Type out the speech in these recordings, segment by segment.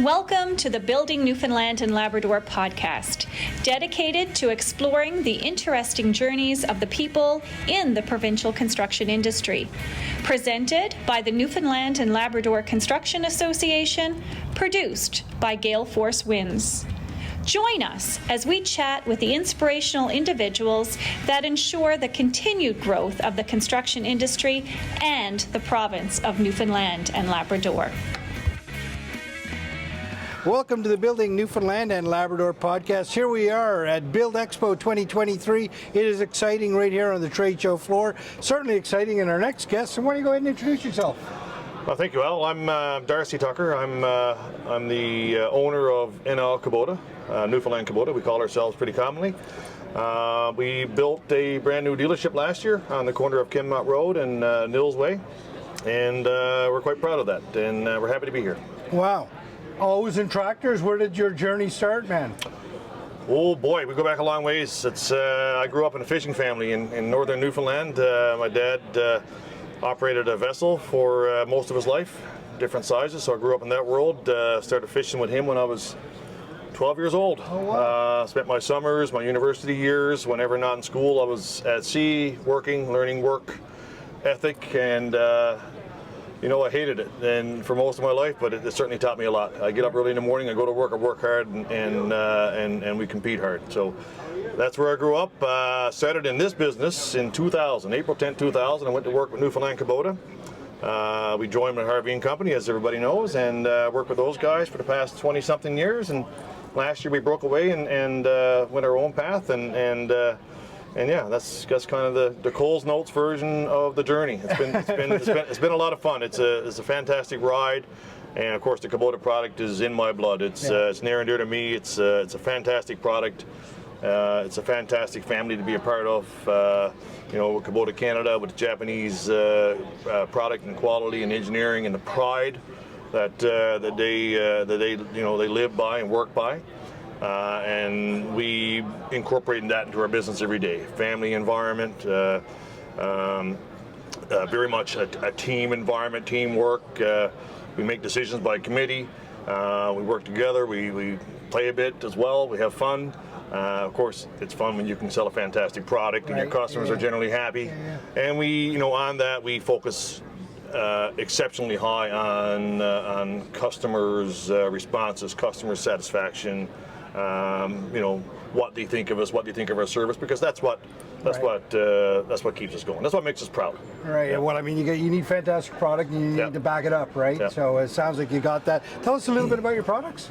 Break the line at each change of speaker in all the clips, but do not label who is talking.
Welcome to the Building Newfoundland and Labrador podcast, dedicated to exploring the interesting journeys of the people in the provincial construction industry. Presented by the Newfoundland and Labrador Construction Association, produced by Gale Force Winds. Join us as we chat with the inspirational individuals that ensure the continued growth of the construction industry and the province of Newfoundland and Labrador.
Welcome to the Building Newfoundland and Labrador podcast. Here we are at Build Expo 2023. It is exciting right here on the trade show floor. Certainly exciting in our next guest. So why don't you go ahead and introduce yourself?
Well, thank you, Al. I'm Darcy Tucker. I'm the owner of NL Kubota, Newfoundland Kubota. We call ourselves pretty commonly. We built a brand new dealership last year on the corner of Kinmont Road and Nils Way, and we're quite proud of that, and we're happy to be here.
Wow. Always in tractors. Where did your journey start, man?
Oh boy, we go back a long ways. I grew up in a fishing family in northern Newfoundland. My dad operated a vessel for most of his life, different sizes, so I grew up in that world. Started fishing with him when I was 12 years old.
Oh, wow.
Spent my summers, my university years, whenever not in school, I was at sea, working, learning work ethic, and I hated it and for most of my life, but it certainly taught me a lot. I get up early in the morning, I go to work, I work hard, and we compete hard. So that's where I grew up. Started in this business in 2000, April 10, 2000. I went to work with Newfoundland Kubota. We joined my Harvey & Company, as everybody knows, and worked with those guys for the past 20-something years. And last year we broke away and went our own path, and yeah, that's kind of the Coles Notes version of the journey. It's been a lot of fun. It's a fantastic ride, and of course the Kubota product is in my blood. It's near and dear to me. It's a fantastic product. It's a fantastic family to be a part of. With Kubota Canada, with the Japanese product and quality and engineering and the pride that they live by and work by. And we incorporate that into our business every day. Family environment, very much a team environment, teamwork. We make decisions by committee. We work together. We play a bit as well. We have fun. Of course, it's fun when you can sell a fantastic product and your customers are generally happy. And we, on that, we focus exceptionally high on customers' responses, customer satisfaction. What they think of us, what they think of our service, because that's what keeps us going. That's what makes us proud.
Right. Yeah. Well, I mean, you need fantastic product, and you need to back it up, right?
Yeah.
So it sounds like you got that. Tell us a little bit about your products.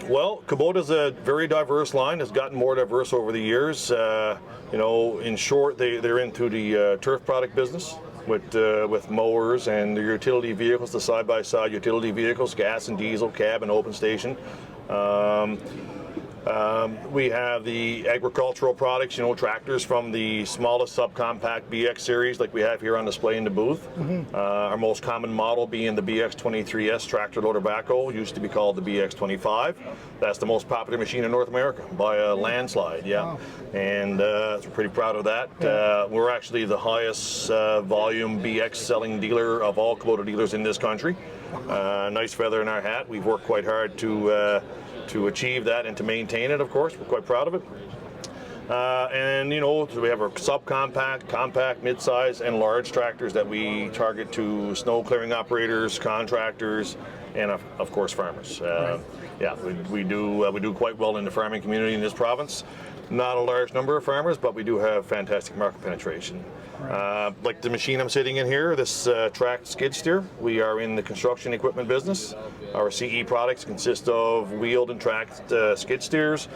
Well, Kubota's a very diverse line. It's gotten more diverse over the years. In short, they're into the turf product business with mowers and the utility vehicles, the side-by-side utility vehicles, gas and diesel, cab and open station. We have the agricultural products, tractors from the smallest subcompact BX series like we have here on display in the booth. Mm-hmm. Our most common model being the BX23S tractor loader backhoe, used to be called the BX25. That's the most popular machine in North America by a landslide, Wow. And we're pretty proud of that. Yeah. We're actually the highest volume BX selling dealer of all Kubota dealers in this country. Nice feather in our hat. We've worked quite hard to achieve that and to maintain it, of course. We're quite proud of it. So we have our subcompact, compact, mid-size, and large tractors that we target to snow clearing operators, contractors, and of course farmers. Right. Yeah, we do quite well in the farming community in this province. Not a large number of farmers, but we do have fantastic market penetration. Right. Like the machine I'm sitting in here, this tracked skid steer, we are in the construction equipment business. Our CE products consist of wheeled and tracked skid steers,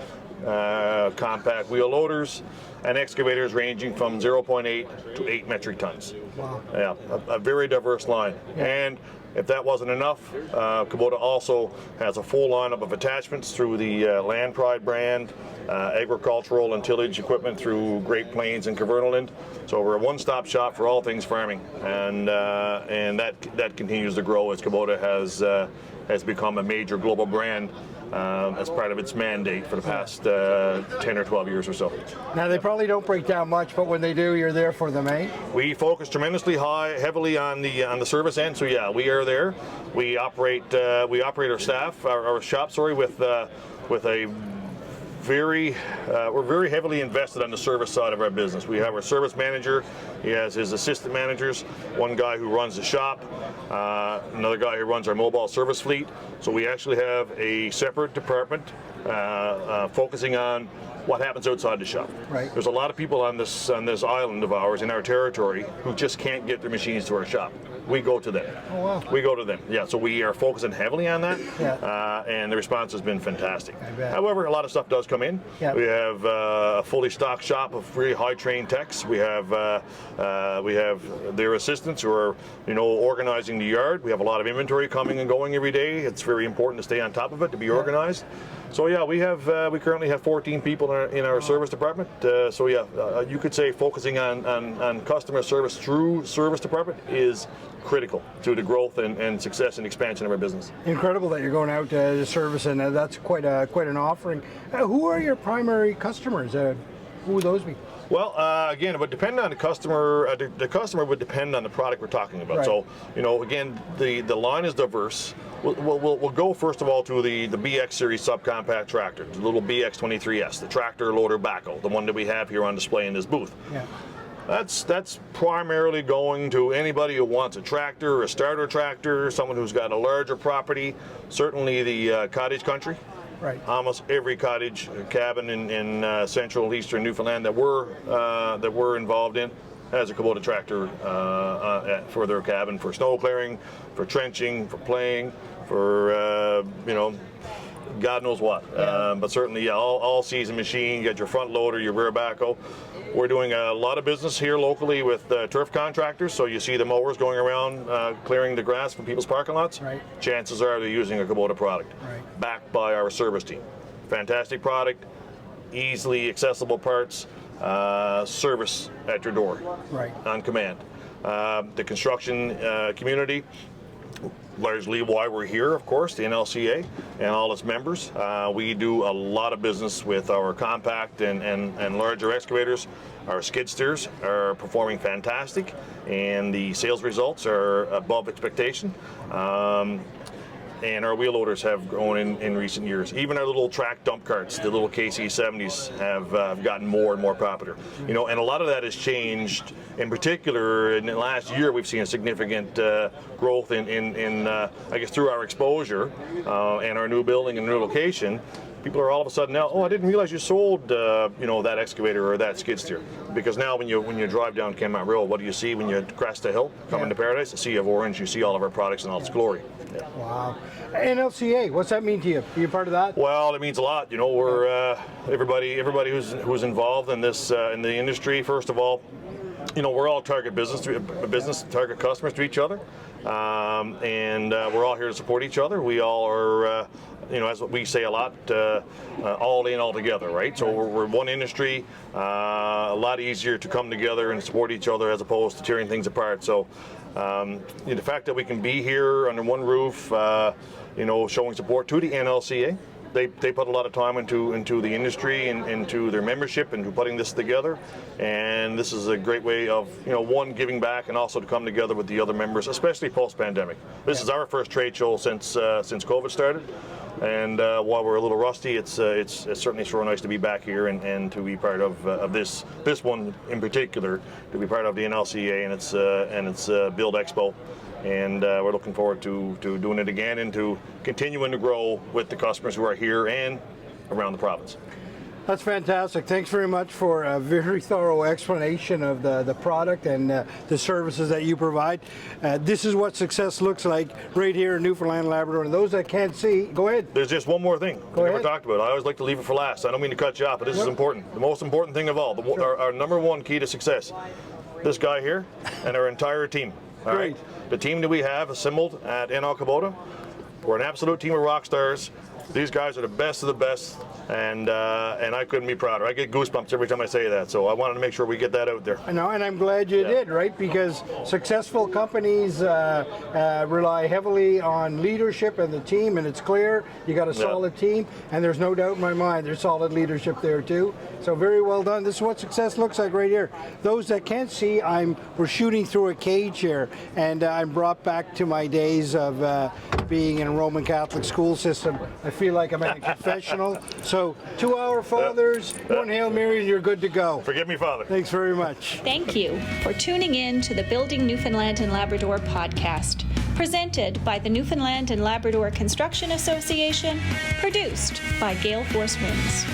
compact wheel loaders, and excavators ranging from 0.8 to 8 metric tons.
Wow.
Yeah, a very diverse line. Yeah. And if that wasn't enough, Kubota also has a full lineup of attachments through the Land Pride brand, agricultural and tillage equipment through Great Plains and Cumberland. So we're a one-stop shop for all things farming, and that continues to grow as Kubota has become a major global brand as part of its mandate for the past 10 or 12 years or so.
Now they probably don't break down much, but when they do, you're there for them, eh?
We focus tremendously heavily on the service end. So yeah, we are there. We operate our staff, our shop, with a we're very heavily invested on the service side of our business. We have our service manager, he has his assistant managers, one guy who runs the shop, another guy who runs our mobile service fleet. So we actually have a separate department focusing on what happens outside the shop.
Right.
There's a lot of people on this island of ours in our territory who just can't get their machines to our shop. We go to them.
Oh, wow.
We go to them. Yeah, so we are focusing heavily on that,
Yeah.
and the response has been fantastic.
I bet.
However, a lot of stuff does come in.
Yeah.
We have a fully stocked shop of really high trained techs. We have their assistants who are organizing the yard. We have a lot of inventory coming and going every day. It's very important to stay on top of it, to be organized. So yeah, we currently have 14 people in our service department. So yeah, you could say focusing on customer service through service department is critical to the growth and success and expansion of our business.
Incredible that you're going out to service, and that's quite an offering. Who are your primary customers? Who would those be?
Well, again, it would depend on the customer. The customer would depend on the product we're talking about.
Right.
So, again, the line is diverse. We'll go first of all to the BX series subcompact tractor, the little BX 23S, the tractor loader backhoe, the one that we have here on display in this booth.
Yeah.
That's primarily going to anybody who wants a tractor, a starter tractor, someone who's got a larger property. Certainly the cottage country.
Right.
Almost every cottage cabin in central eastern Newfoundland that we're involved in has a Kubota tractor for their cabin, for snow clearing, for trenching, for playing, for God knows what.
Yeah.
But certainly, all season machine. You got your front loader, your rear backhoe. We're doing a lot of business here locally with turf contractors. So you see the mowers going around clearing the grass from people's parking lots.
Right.
Chances are they're using a Kubota product,
Right.
backed by our service team. Fantastic product, easily accessible parts, service at your door,
Right.
on command. The construction community, largely why we're here, of course, the NLCA and all its members. We do a lot of business with our compact and larger excavators. Our skid steers are performing fantastic, and the sales results are above expectation. And our wheel loaders have grown in recent years. Even our little track dump carts, the little KC70s, have gotten more and more popular. And a lot of that has changed. In particular, in the last year, we've seen a significant growth in I guess through our exposure and our new building and new location. People are all of a sudden now, I didn't realize you sold that excavator or that skid steer. Because now when you drive down Kenmount Road, what do you see when you crest the hill, come into Paradise? A sea of orange. You see all of our products in all its glory. Yeah.
Wow. NLCA, what's that mean to you? Are you part of that?
Well, it means a lot. We're everybody who's involved in this in the industry. First of all, we're all target business target customers to each other, and we're all here to support each other. We all are, as we say a lot, all in, all together, right? So we're one industry. A lot easier to come together and support each other as opposed to tearing things apart. So the fact that we can be here under one roof, showing support to the NLCA. They put a lot of time into the industry and into their membership and into putting this together, and this is a great way of one, giving back, and also to come together with the other members, especially post-pandemic. This is our first trade show since COVID started, and while we're a little rusty, it's certainly so nice to be back here and to be part of this one in particular, to be part of the NLCA and its Build Expo. And we're looking forward to doing it again and to continuing to grow with the customers who are here and around the province.
That's fantastic. Thanks very much for a very thorough explanation of the product and the services that you provide. This is what success looks like right here in Newfoundland and Labrador. And those that can't see, go ahead.
There's just one more thing we never talked about. I always like to leave it for last. I don't mean to cut you off, but this is important. The most important thing of all, our number one key to success, this guy here and our entire team. All right? The team that we have assembled at NL Kubota, we're an absolute team of rock stars. These guys are the best of the best, and I couldn't be prouder. I get goosebumps every time I say that, so I wanted to make sure we get that out there.
I know, and I'm glad you did, right? Because successful companies rely heavily on leadership and the team, and it's clear you got a solid team, and there's no doubt in my mind there's solid leadership there too. So very well done. This is what success looks like right here. Those that can't see, we're shooting through a cage here, and I'm brought back to my days of being in a Roman Catholic school system. I feel like I'm at a confessional. So 2 Our Fathers, one Hail Mary, and you're good to go.
Forgive me, Father.
Thanks very much.
Thank you for tuning in to the Building Newfoundland and Labrador podcast, presented by the Newfoundland and Labrador Construction Association, produced by Gale Force Winds.